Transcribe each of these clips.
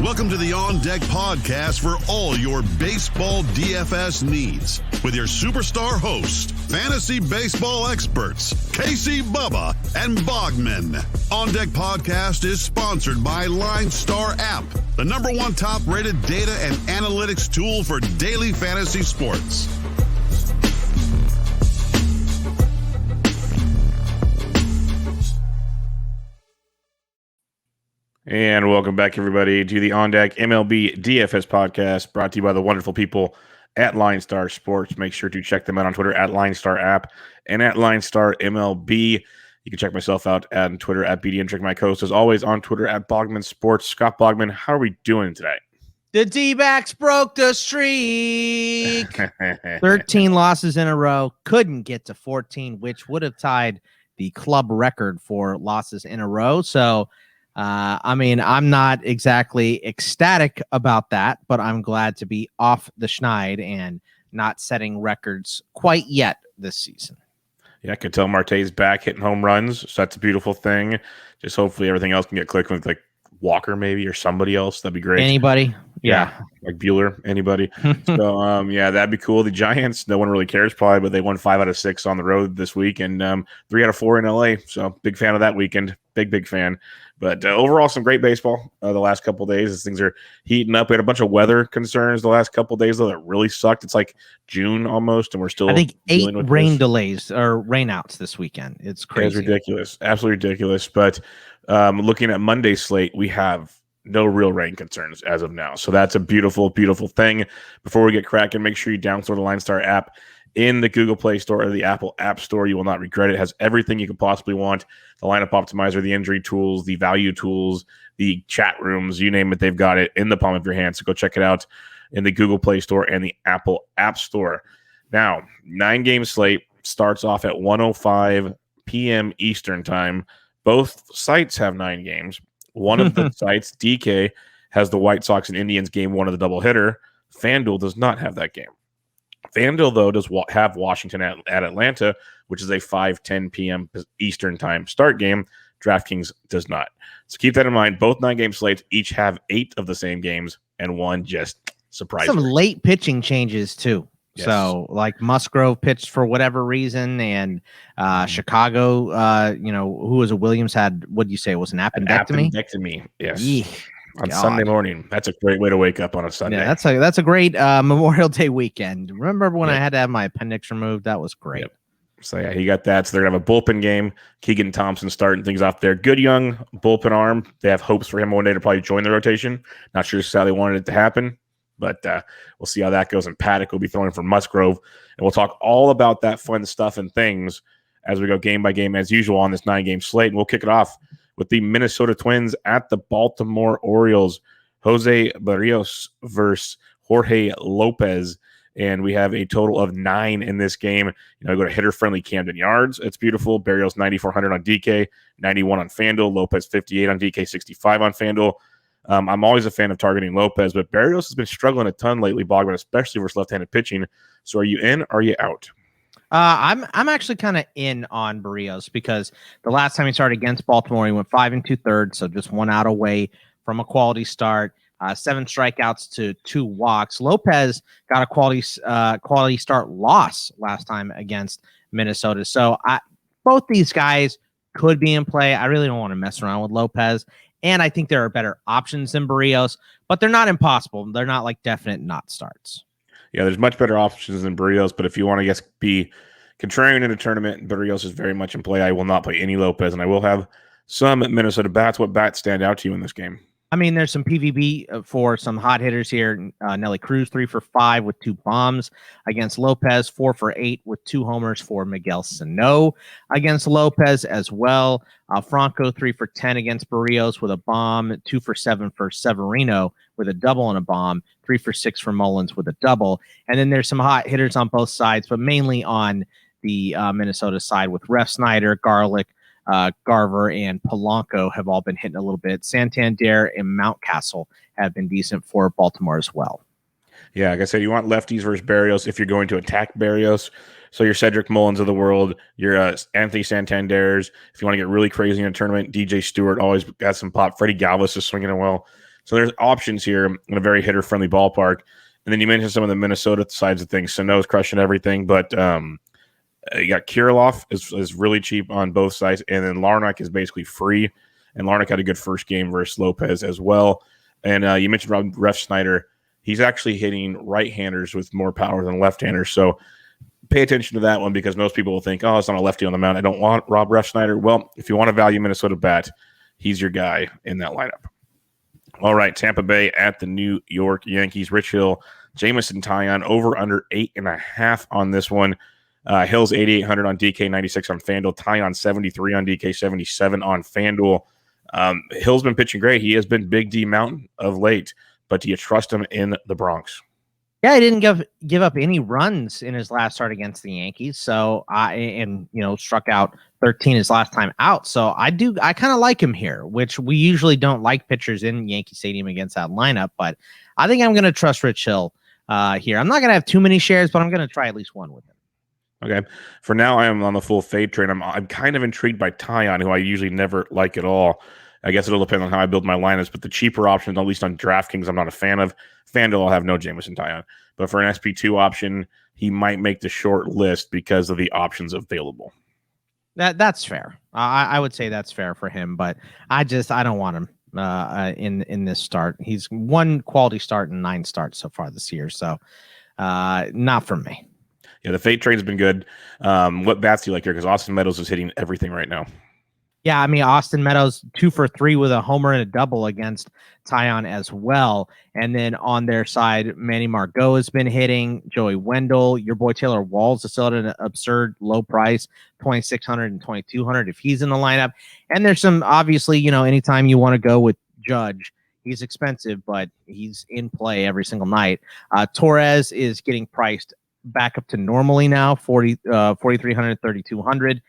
Welcome to the On Deck podcast for all your baseball DFS needs with your superstar host, fantasy baseball experts, Casey, Bubba, and Bogman. On Deck podcast is sponsored by LineStar app, the #1 top-rated data and analytics tool for daily fantasy sports. And welcome back, everybody, to the On Deck MLB DFS podcast, brought to you by the wonderful people at LineStar Sports. Make sure to check them out on Twitter at LineStar app and at LineStar MLB. You can check myself out on Twitter at BD, check my co-host as always on Twitter at Bogman Sports. Scott Bogman, how are we doing today? The D-backs broke the streak. 13 losses in a row. Couldn't get to 14, which would have tied the club record for losses in a row. So, I'm not exactly ecstatic about that, but I'm glad to be off the schneid and not setting records quite yet this season. Yeah, Ketel Marte's back hitting home runs, so that's a beautiful thing. Just hopefully everything else can get clicking with like Walker maybe or somebody else. That'd be great. Anybody? Yeah. Like Bueller, anybody. So, that'd be cool. The Giants, no one really cares probably, but they won 5 out of 6 on the road this week and 3 out of 4 in LA. So big fan of that weekend. Big fan. But overall, some great baseball the last couple of days as things are heating up. We had a bunch of weather concerns the last couple of days, though, that really sucked. It's like June almost, and we're still. I think 8 rain delays or rainouts this weekend. It's crazy. It's ridiculous. Absolutely ridiculous. But looking at Monday's slate, we have no real rain concerns as of now. So that's a beautiful, beautiful thing. Before we get cracking, make sure you download the LineStar app in the Google Play Store or the Apple App Store. You will not regret it. It has everything you could possibly want. The lineup optimizer, the injury tools, the value tools, the chat rooms, you name it, they've got it in the palm of your hand. So go check it out in the Google Play Store and the Apple App Store. Now, 9-game slate starts off at 1:05 p.m. Eastern time. Both sites have 9 games. One of the sites, DK, has the White Sox and Indians game 1 of the doubleheader. FanDuel does not have that game. FanDuel, though, does have Washington at Atlanta, which is a 5:10 p.m. Eastern time start game. DraftKings does not. So keep that in mind. Both 9-game slates each have 8 of the same games, and one just surprised. Some late pitching changes, too. Yes. So, like Musgrove pitched for whatever reason, and Chicago, who was a Williams had, what do you say, it was an appendectomy? Appendectomy, yes. Eek. On Sunday morning. That's a great way to wake up on a Sunday. Yeah, that's a great Memorial Day weekend. Remember when I had to have my appendix removed? That was great. Yep. So, yeah, he got that. So they're going to have a bullpen game. Keegan Thompson starting things off there. Good young bullpen arm. They have hopes for him one day to probably join the rotation. Not sure how they wanted it to happen, but we'll see how that goes. And Paddock will be throwing for Musgrove. And we'll talk all about that fun stuff and things as we go game by game as usual on this 9-game slate. And we'll kick it off with the Minnesota Twins at the Baltimore Orioles. Jose Barrios versus Jorge Lopez. And we have a total of 9 in this game. I go to hitter-friendly Camden Yards. It's beautiful. Barrios 9,400 on DK, 91 on FanDuel. Lopez 58 on DK, 65 on FanDuel. I'm always a fan of targeting Lopez, but Barrios has been struggling a ton lately, Bogman, especially versus left-handed pitching. So are you in or are you out? I'm actually kind of in on Barrios because the last time he started against Baltimore, he went 5 2/3, so just 1 out away from a quality start. 7 strikeouts to 2 walks. Lopez got a quality start loss last time against Minnesota. So both these guys could be in play. I really don't want to mess around with Lopez, and I think there are better options than Barrios, but they're not impossible. They're not like definite not starts. Yeah, there's much better options than Barrios, but if you want to be contrarian in a tournament, Barrios is very much in play. I will not play any Lopez, and I will have some Minnesota bats. What bats stand out to you in this game? I mean, there's some PVB for some hot hitters here. Nelly Cruz, 3 for 5 with 2 bombs against Lopez, 4 for 8 with 2 homers for Miguel Sano against Lopez as well. Franco, 3 for 10 against Barrios with a bomb, 2 for 7 for Severino with a double and a bomb, 3 for 6 for Mullins with a double. And then there's some hot hitters on both sides, but mainly on the Minnesota side with Ref Snyder, Garlick, Garver, and Polanco have all been hitting a little bit. Santander and Mountcastle have bin decent for Baltimore as well. Yeah, like I said, you want lefties versus Barrios if you're going to attack Barrios. So your Cedric Mullins of the world, your Anthony Santanders. If you want to get really crazy in a tournament, DJ Stewart always got some pop. Freddie Galvis is swinging it well. So there's options here in a very hitter-friendly ballpark. And then you mentioned some of the Minnesota sides of things. Sano's crushing everything, but you got Kirilloff is really cheap on both sides, and then Larnach is basically free. And Larnach had a good first game versus Lopez as well. And you mentioned Rob Refsnyder. He's actually hitting right-handers with more power than left-handers. So pay attention to that one because most people will think, oh, it's not a lefty on the mound. I don't want Rob Refsnyder. Well, if you want to value Minnesota bat, he's your guy in that lineup. All right, Tampa Bay at the New York Yankees. Rich Hill, Jameson Taillon, over under 8.5 on this one. Hill's 8,800 on DK, 96 on FanDuel. Taillon 73 on DK, 77 on FanDuel. Hill's been pitching great. He has been Big D Mountain of late, but do you trust him in the Bronx? Yeah, he didn't give up any runs in his last start against the Yankees. So struck out 13 his last time out. So I kind of like him here, which we usually don't like pitchers in Yankee Stadium against that lineup. But I think I'm going to trust Rich Hill here. I'm not going to have too many shares, but I'm going to try at least one with him. Okay. For now, I am on the full fade train. I'm kind of intrigued by Taillon, who I usually never like at all. I guess it'll depend on how I build my lineups, but the cheaper options, at least on DraftKings, I'm not a fan of. FanDuel, I'll have no Jameson Taillon. But for an SP2 option, he might make the short list because of the options available. That's fair. I would say that's fair for him, but I don't want him in this start. He's one quality start and 9 starts so far this year, so not for me. Yeah, the fade train's been good. What bats do you like here? Because Austin Meadows is hitting everything right now. Yeah, I mean, Austin Meadows 2 for 3 with a homer and a double against Taillon as well. And then on their side, Manny Margot has been hitting, Joey Wendell, your boy Taylor Walls is still at an absurd low price, 2,600 and 2,200 if he's in the lineup. And there's some, obviously, anytime you want to go with Judge, he's expensive, but he's in play every single night. Torres is getting priced back up to normally now, 4,300, 3,200.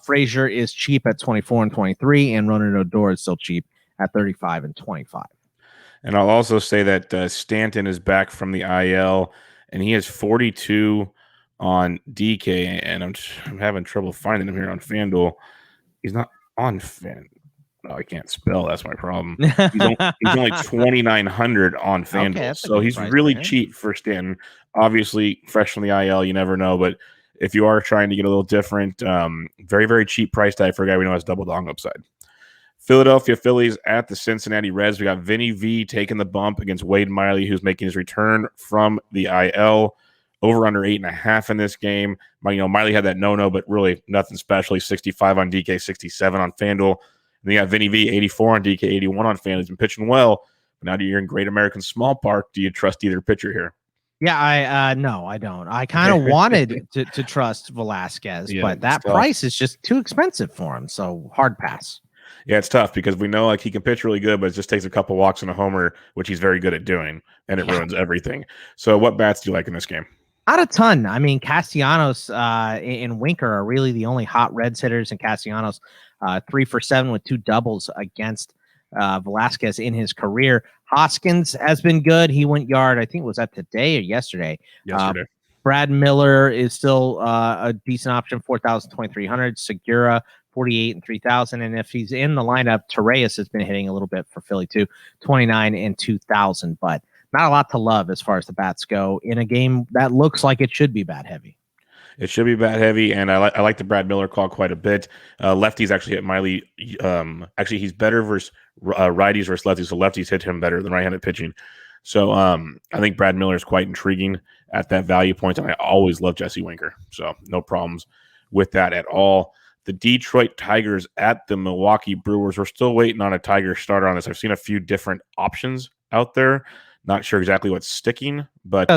Frazier is cheap at 24 and 23, and Ronan Odor is still cheap at 35 and 25. And I'll also say that Stanton is back from the IL, and he has 42 on DK, and I'm having trouble finding him here on FanDuel. He's not on FanDuel. Oh, I can't spell. That's my problem. He's only 2,900 on FanDuel, okay, so he's really cheap for Stanton. Obviously, fresh from the IL, you never know. But if you are trying to get a little different, very, very cheap price tag for a guy we know has double dong upside. Philadelphia Phillies at the Cincinnati Reds. We got Vinny V taking the bump against Wade Miley, who's making his return from the IL. Over under 8.5 in this game. Miley had that no, but really nothing special. He's 65 on DK, 67 on FanDuel. And you got Vinny V, 84 on DK, 81 on FanDuel. He's been pitching well. But now that you're in Great American Small Park, do you trust either pitcher here? Yeah, no, I don't. I kind of wanted to trust Velasquez, but that price is just too expensive for him. So hard pass. Yeah, it's tough because we know he can pitch really good, but it just takes a couple walks and a homer, which he's very good at doing, and it ruins everything. So what bats do you like in this game? Not a ton. I mean, Castellanos and Winker are really the only hot Reds hitters, and Castellanos 3 for 7 with 2 doubles against Velasquez in his career. Hoskins has been good. He went yard, I think was that today or yesterday. Brad Miller is still a decent option, 4,000, 2,300. Segura, 48 and 3,000. And if he's in the lineup, Torres has been hitting a little bit for Philly too, 29 and 2,000. But not a lot to love as far as the bats go in a game that looks like it should be bat heavy. It should be bat heavy, and I like the Brad Miller call quite a bit. Lefties actually hit Miley. Actually, he's better versus righties versus lefties, so lefties hit him better than right-handed pitching. So I think Brad Miller is quite intriguing at that value point, and I always love Jesse Winker, so no problems with that at all. The Detroit Tigers at the Milwaukee Brewers. We're still waiting on a Tiger starter on this. I've seen a few different options out there. Not sure exactly what's sticking, but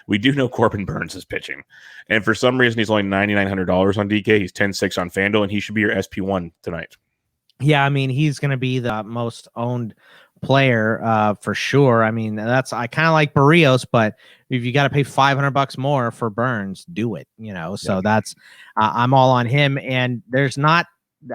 we do know Corbin Burns is pitching. And for some reason, he's only $9,900 on DK. He's 10-6 on FanDuel, and he should be your SP1 tonight. Yeah, I mean, he's going to be the most owned player for sure. I mean, I kind of like Barrios, but if you got to pay $500 more for Burns, do it, So that's I'm all on him. And there's not,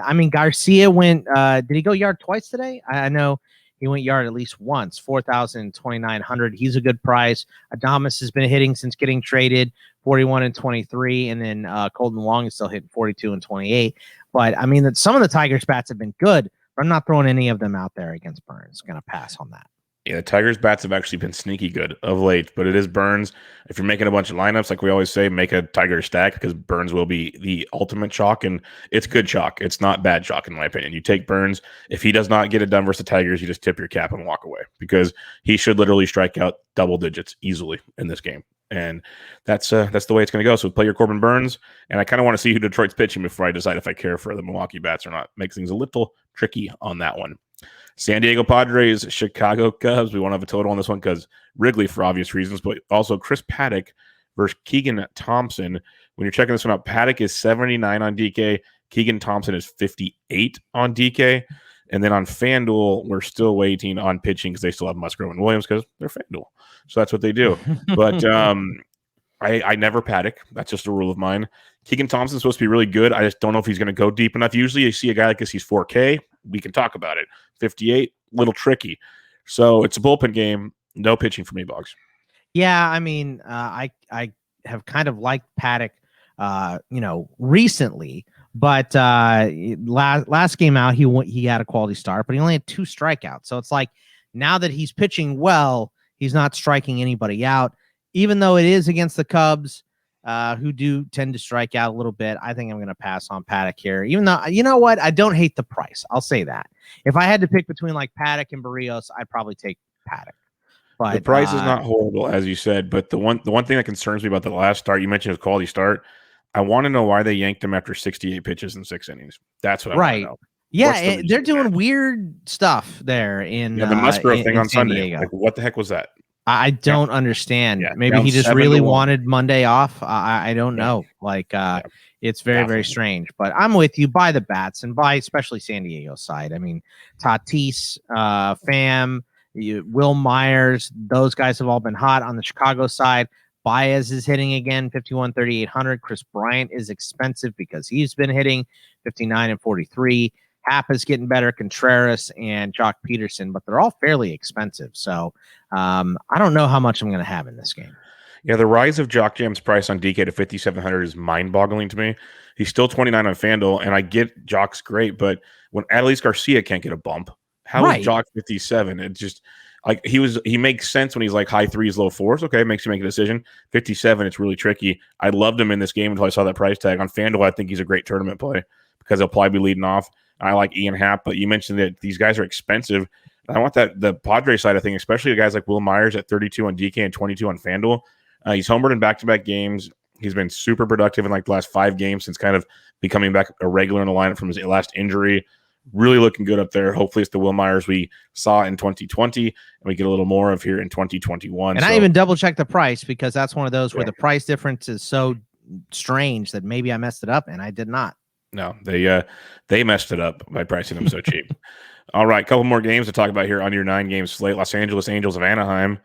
I mean, Garcia went, did he go yard twice today? I know he went yard at least once, 4,000, 2,900. He's a good price. Adames has been hitting since getting traded, 41 and 23. And then Colton Wong is still hitting 42 and 28. But I mean, some of the Tigers bats have been good, I'm not throwing any of them out there against Burns. Going to pass on that. Yeah, the Tigers bats have actually been sneaky good of late, but it is Burns. If you're making a bunch of lineups, like we always say, make a Tiger stack because Burns will be the ultimate chalk, and it's good chalk. It's not bad chalk, in my opinion. You take Burns. If he does not get it done versus the Tigers, you just tip your cap and walk away because he should literally strike out double digits easily in this game. And that's the way it's going to go. So play your Corbin Burns, and I kind of want to see who Detroit's pitching before I decide if I care for the Milwaukee bats or not. Makes things a little tricky on that one. San Diego Padres, Chicago Cubs. We won't have a total on this one because Wrigley for obvious reasons, but also Chris Paddock versus Keegan Thompson. When you're checking this one out, Paddock is 79 on DK. Keegan Thompson is 58 on DK. And then on FanDuel, we're still waiting on pitching because they still have Musgrove and Williams because they're FanDuel. So that's what they do. But I never Paddock. That's just a rule of mine. Keegan Thompson's supposed to be really good. I just don't know if he's going to go deep enough. Usually you see a guy like this, he's 4K. We can talk about it. 58, little tricky. So it's a bullpen game. No pitching for me, Boggs. Yeah, I mean, I have kind of liked Paddock, recently, but last game out he had a quality start, but he only had 2 strikeouts. So it's like now that he's pitching well, he's not striking anybody out, even though it is against the Cubs, who do tend to strike out a little bit. I think I'm going to pass on Paddock here, even though, you know what? I don't hate the price. I'll say that. If I had to pick between like Paddock and Barrios, I'd probably take Paddock. But the price is not horrible, as you said, but the one thing that concerns me about the last start, you mentioned his quality start. I want to know why they yanked him after 68 pitches in 6 innings. That's what I want to know. Yeah, they're doing weird stuff there in the Musgrove thing on Sunday. Diego. Like, what the heck was that? I don't understand. Yeah, maybe he just really wanted Monday off. I don't know. Like, it's very, very strange. But I'm with you. Buy the bats and buy especially San Diego side. I mean, Tatis, Pham, Will Myers, those guys have all been hot on the Chicago side. Baez is hitting again, 51, 3,800. Chris Bryant is expensive because he's been hitting 59 and 43. Happ is getting better, Contreras and Jock Peterson, but they're all fairly expensive. So I don't know how much I'm going to have in this game. Yeah, the rise of Jock Jam's price on DK to 5,700 is mind-boggling to me. He's still 29 on FanDuel, and I get Jock's great, but when Adolis Garcia can't get a bump, how is Jock 57? It just like he makes sense when he's like high 3s, low 4s. Okay, makes you make a decision. 57, it's really tricky. I loved him in this game until I saw that price tag on FanDuel. I think he's a great tournament play because he'll probably be leading off. I like Ian Happ, but you mentioned that these guys are expensive. I want the Padres side of thing, especially the guys like Will Myers at 32 on DK and 22 on FanDuel. He's homered in back-to-back games. He's been super productive in like the last 5 games since kind of becoming back a regular in the lineup from his last injury. Really looking good up there. Hopefully it's the Will Myers we saw in 2020 and we get a little more of here in 2021. And I even double-checked the price because that's one of those where the price difference is so strange that maybe I messed it up, and I did not. No, they messed it up by pricing them so cheap. All right, couple more games to talk about here on your 9-game slate. Los Angeles Angels of Anaheim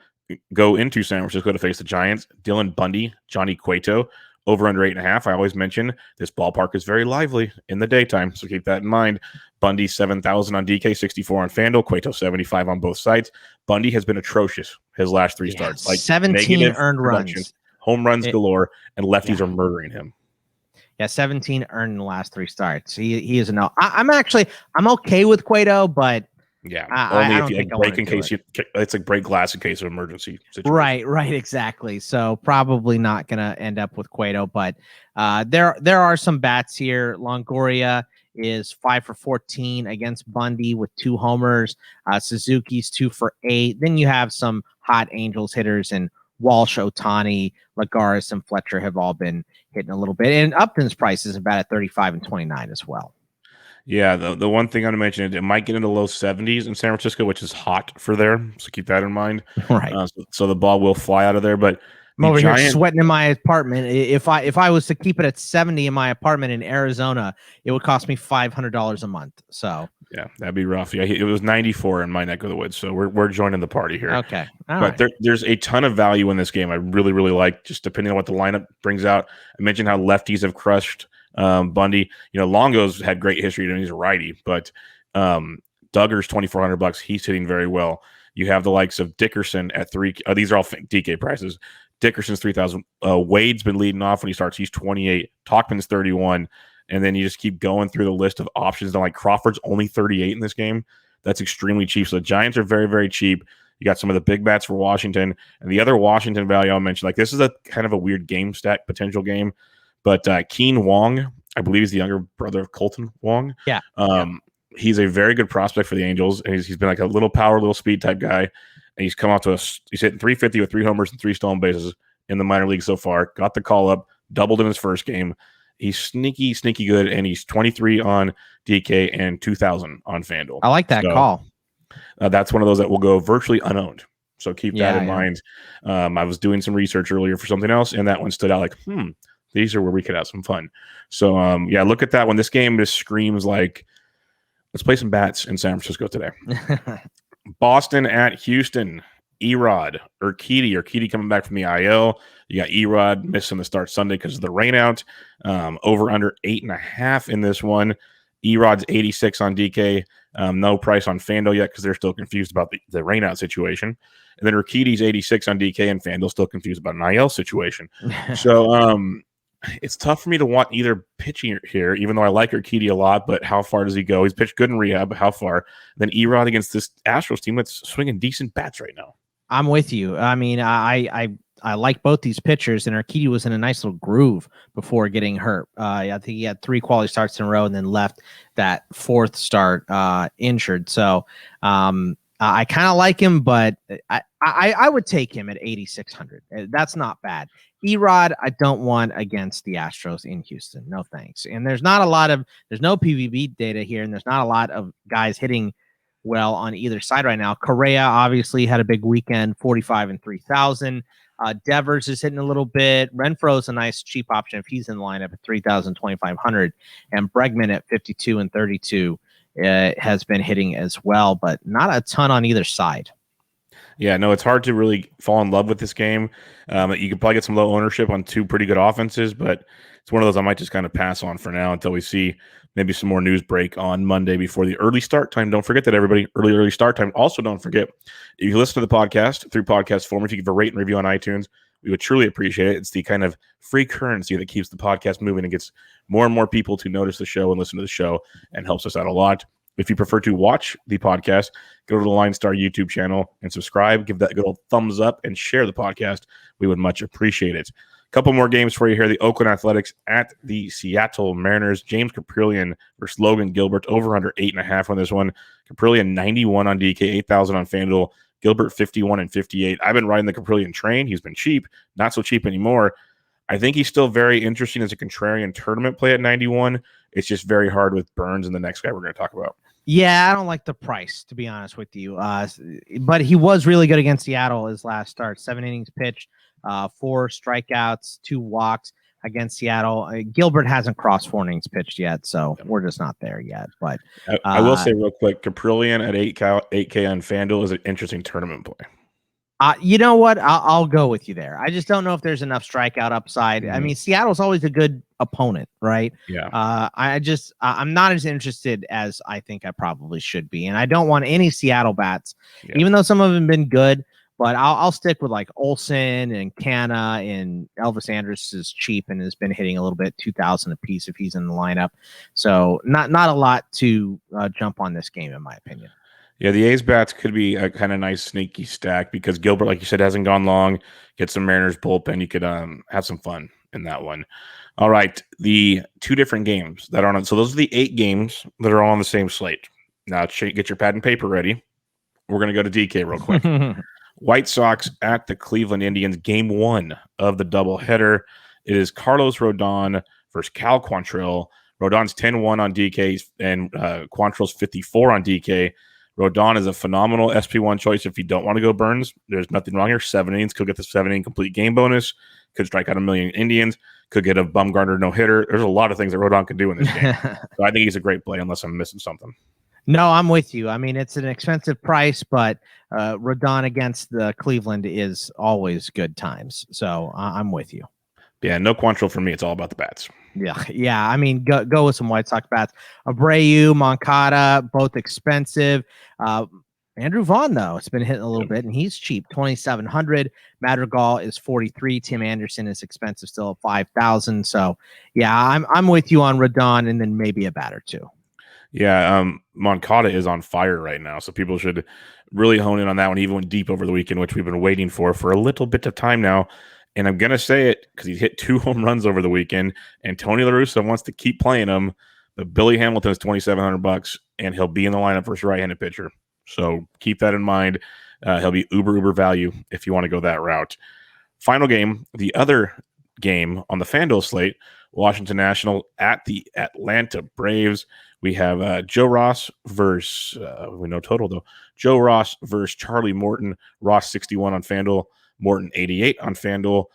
go into San Francisco to face the Giants. Dylan Bundy, Johnny Cueto, over under 8.5. I always mention this ballpark is very lively in the daytime, so keep that in mind. Bundy 7,000 on DK, 64 on FanDuel, Cueto 75 on both sites. Bundy has been atrocious his last 3 starts, like 17 earned runs, home runs galore, and lefties are murdering him. Yeah, 17 earned in the last 3 starts. He is a no. I'm okay with Cueto, but only if you break in case it's like break glass in case of emergency situation. Right, exactly. So probably not gonna end up with Cueto, but there are some bats here. Longoria is 5 for 14 against Bundy with 2 homers. Suzuki's 2 for 8. Then you have some hot Angels hitters, and Walsh, Ohtani, Lagares, and Fletcher have all been hitting a little bit. And Upton's price is about at 35 and 29 as well. Yeah, the one thing I'm going to mention is it might get into low 70s in San Francisco, which is hot for there. So keep that in mind. Right. So the ball will fly out of there. But I'm over here sweating in my apartment. If I was to keep it at 70 in my apartment in Arizona, it would cost me $500 a month. So yeah, that'd be rough. Yeah, it was 94 in my neck of the woods. So we're joining the party here. Okay. But there's a ton of value in this game. I really, really like, just depending on what the lineup brings out. I mentioned how lefties have crushed Bundy. Longo's had great history and he's a righty, but Duggar's $2,400. He's hitting very well. You have the likes of Dickerson at 3. These are all DK prices. Dickerson's 3,000. Wade's been leading off when he starts. He's 28. Tauchman's 31. and then you just keep going through the list of options. And like Crawford's only 38 in this game. That's extremely cheap. So the Giants are very, very cheap. You got some of the big bats for Washington, and the other Washington value I'll mention. Like this is a kind of a weird game stack potential game, but Keen Wong, I believe he's the younger brother of Colton Wong. Yeah. He's a very good prospect for the Angels, and he's been like a little power, little speed type guy, and he's come out to us. He's hitting 350 with 3 homers and 3 stolen bases in the minor league so far. Got the call up, doubled in his first game. He's sneaky good, and he's 23 on DK and 2,000 on FanDuel. I like that call. That's one of those that will go virtually unowned. So keep that in mind. I was doing some research earlier for something else, and that one stood out like, these are where we could have some fun. So, look at that one. This game just screams like, let's play some bats in San Francisco today. Boston at Houston. Erod, Urquidy coming back from the IL. You got Erod missing the start Sunday because of the rainout. Over under 8.5 in this one. Erod's 86 on DK. No price on FanDuel yet because they're still confused about the rainout situation. And then Urquidy's 86 on DK, and FanDuel's still confused about an IL situation. So it's tough for me to want either pitching here, even though I like Urquidy a lot, but how far does he go? He's pitched good in rehab, but how far? Then Erod against this Astros team that's swinging decent bats right now. I'm with you. I mean, I like both these pitchers, and Urquidy was in a nice little groove before getting hurt. I think he had 3 quality starts in a row and then left that 4th start injured. So I kind of like him, but I would take him at 8,600. That's not bad. Erod, I don't want against the Astros in Houston. No thanks. And there's no PVB data here, and there's not a lot of guys hitting well on either side right now. Correa obviously had a big weekend, 45 and 3,000. Devers is hitting a little bit. Renfro's a nice cheap option if he's in the lineup at 3,000, 2,500. And Bregman at 52 and 32 has been hitting as well, but not a ton on either side. Yeah, no, it's hard to really fall in love with this game. You could probably get some low ownership on 2 pretty good offenses, but it's one of those I might just kind of pass on for now until we see maybe some more news break on Monday before the early start time. Don't forget that, everybody. Early start time. Also, don't forget, if you listen to the podcast through podcast form, if you give a rate and review on iTunes, we would truly appreciate it. It's the kind of free currency that keeps the podcast moving and gets more and more people to notice the show and listen to the show and helps us out a lot. If you prefer to watch the podcast, go to the LineStar YouTube channel and subscribe. Give that good old thumbs up and share the podcast. We would much appreciate it. A couple more games for you here. The Oakland Athletics at the Seattle Mariners. James Caprillion versus Logan Gilbert. Over under 8.5 on this one. Caprillion 91 on DK, 8,000 on FanDuel. Gilbert 51 and 58. I've been riding the Caprillion train. He's been cheap. Not so cheap anymore. I think he's still very interesting as a contrarian tournament play at 91. It's just very hard with Burns and the next guy we're going to talk about. Yeah, I don't like the price, to be honest with you. But he was really good against Seattle his last start. 7 innings pitched, 4 strikeouts, 2 walks against Seattle. Gilbert hasn't crossed 4 innings pitched yet, so we're just not there yet. But I will say real quick, Caprillion at 8K on FanDuel is an interesting tournament play. You know what? I'll go with you there. I just don't know if there's enough strikeout upside. Mm-hmm. I mean, Seattle's always a good opponent, right? Yeah. I'm not as interested as I think I probably should be, and I don't want any Seattle bats, even though some of them have been good. But I'll stick with like Olsen and Canna, and Elvis Andrus is cheap and has been hitting a little bit, 2,000 a piece if he's in the lineup. So not a lot to jump on this game, in my opinion. Yeah, the A's bats could be a kind of nice sneaky stack because Gilbert, like you said, hasn't gone long. Get some Mariners bullpen. You could have some fun in that one. All right, the 2 different games that are on. So those are the 8 games that are all on the same slate. Now get your pad and paper ready. We're going to go to DK real quick. White Sox at the Cleveland Indians, game 1 of the doubleheader. It is Carlos Rodon versus Cal Quantrill. Rodon's 10-1 on DK, and Quantrill's 54 on DK. Rodon is a phenomenal SP1 choice if you don't want to go Burns. There's nothing wrong here. 7 innings. Could get the 7-inning complete game bonus. Could strike out 1 million Indians. Could get a Bumgarner no-hitter. There's a lot of things that Rodon can do in this game. So I think he's a great play unless I'm missing something. No, I'm with you. I mean, it's an expensive price, but Rodon against the Cleveland is always good times. So I'm with you. Yeah, no Quantrill for me. It's all about the bats. Yeah. I mean, go with some White Sox bats. Abreu, Moncada, both expensive. Andrew Vaughn, though, it's been hitting a little bit, and he's cheap, 2,700. Madrigal is 43. Tim Anderson is expensive, still at 5,000. So, yeah, I'm with you on Rodon, and then maybe a bat or two. Yeah, Moncada is on fire right now, so people should really hone in on that one. He even went deep over the weekend, which we've been waiting for a little bit of time now. And I'm gonna say it because he hit 2 home runs over the weekend, and Tony La Russa wants to keep playing him. But Billy Hamilton is $2,700, and he'll be in the lineup versus right-handed pitcher. So keep that in mind. He'll be uber value if you want to go that route. Final game, the other game on the FanDuel slate, Washington National at the Atlanta Braves. We have Joe Ross versus, we know total though, Joe Ross versus Charlie Morton. Ross 61 on FanDuel, Morton 88 on FanDuel.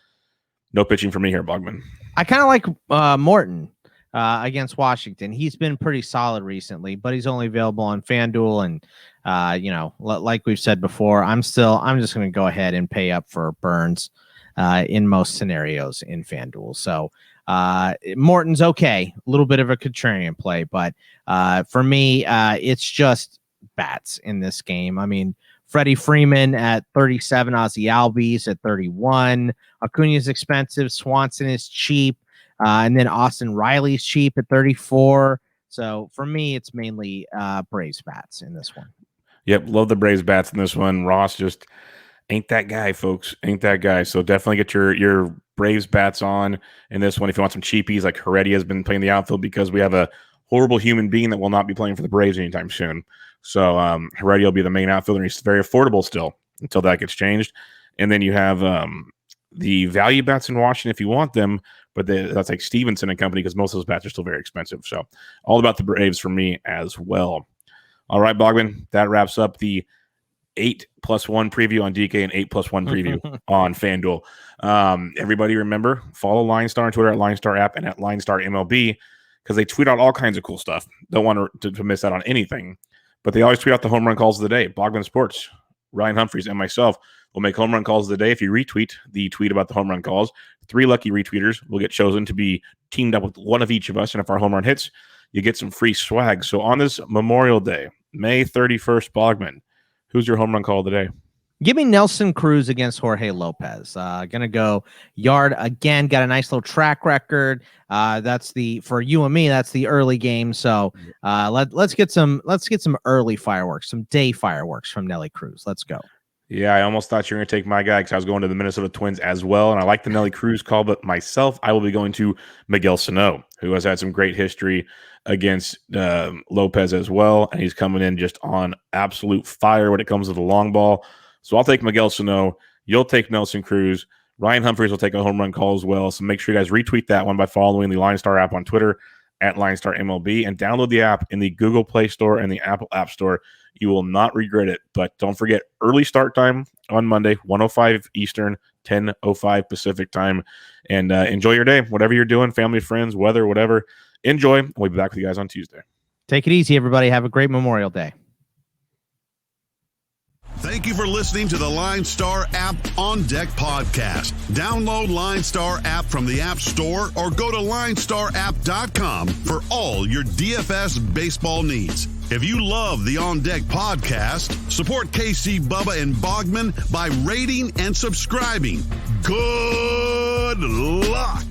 No pitching for me here, Bogman. I kind of like Morton against Washington. He's been pretty solid recently, but he's only available on FanDuel. And, like we've said before, I'm just going to go ahead and pay up for Burns in most scenarios in FanDuel. So Morton's okay. A little bit of a contrarian play, but for me, it's just bats in this game. I mean, Freddie Freeman at 37, Ozzie Albies at 31. Acuna's expensive. Swanson is cheap. And then Austin Riley's cheap at 34. So for me, it's mainly Braves bats in this one. Yep, love the Braves bats in this one. Ross just ain't that guy, folks. Ain't that guy. So definitely get your Braves bats on in this one. If you want some cheapies, like Heredia has been playing the outfield because we have a horrible human being that will not be playing for the Braves anytime soon. So Heredia will be the main outfielder. He's very affordable still until that gets changed. And then you have the value bats in Washington if you want them, but that's like Stevenson and company because most of those bats are still very expensive. So all about the Braves for me as well. All right, Bogman, that wraps up the 8+1 preview on DK and 8+1 preview on FanDuel. Everybody remember, follow LineStar on Twitter at LineStar app and at LineStar MLB because they tweet out all kinds of cool stuff. Don't want to miss out on anything, but they always tweet out the home run calls of the day. Bogman Sports, Ryan Humphreys, and myself will make home run calls of the day. If you retweet the tweet about the home run calls, 3 lucky retweeters will get chosen to be teamed up with one of each of us, and if our home run hits, you get some free swag. So on this Memorial Day, May 31st, Bogman, who's your home run call of the day? Give me Nelson Cruz against Jorge Lopez. Gonna go yard again. Got a nice little track record. That's for you and me. That's the early game. So let's get some early fireworks, some day fireworks from Nelly Cruz. Let's go. Yeah, I almost thought you were going to take my guy because I was going to the Minnesota Twins as well, and I like the Nelly Cruz call, but myself, I will be going to Miguel Sano, who has had some great history against Lopez as well, and he's coming in just on absolute fire when it comes to the long ball. So I'll take Miguel Sano. You'll take Nelson Cruz. Ryan Humphreys will take a home run call as well, so make sure you guys retweet that one by following the LineStar app on Twitter at LineStar MLB and download the app in the Google Play Store and the Apple App Store. You will not regret it. But don't forget, early start time on Monday, 1:05 Eastern, 10:05 Pacific time. And enjoy your day, whatever you're doing, family, friends, weather, whatever. Enjoy. We'll be back with you guys on Tuesday. Take it easy, everybody. Have a great Memorial Day. Thank you for listening to the LineStar app On Deck podcast. Download LineStar app from the App Store or go to LineStarApp.com for all your DFS baseball needs. If you love the On Deck podcast, support KC, Bubba, and Bogman by rating and subscribing. Good luck.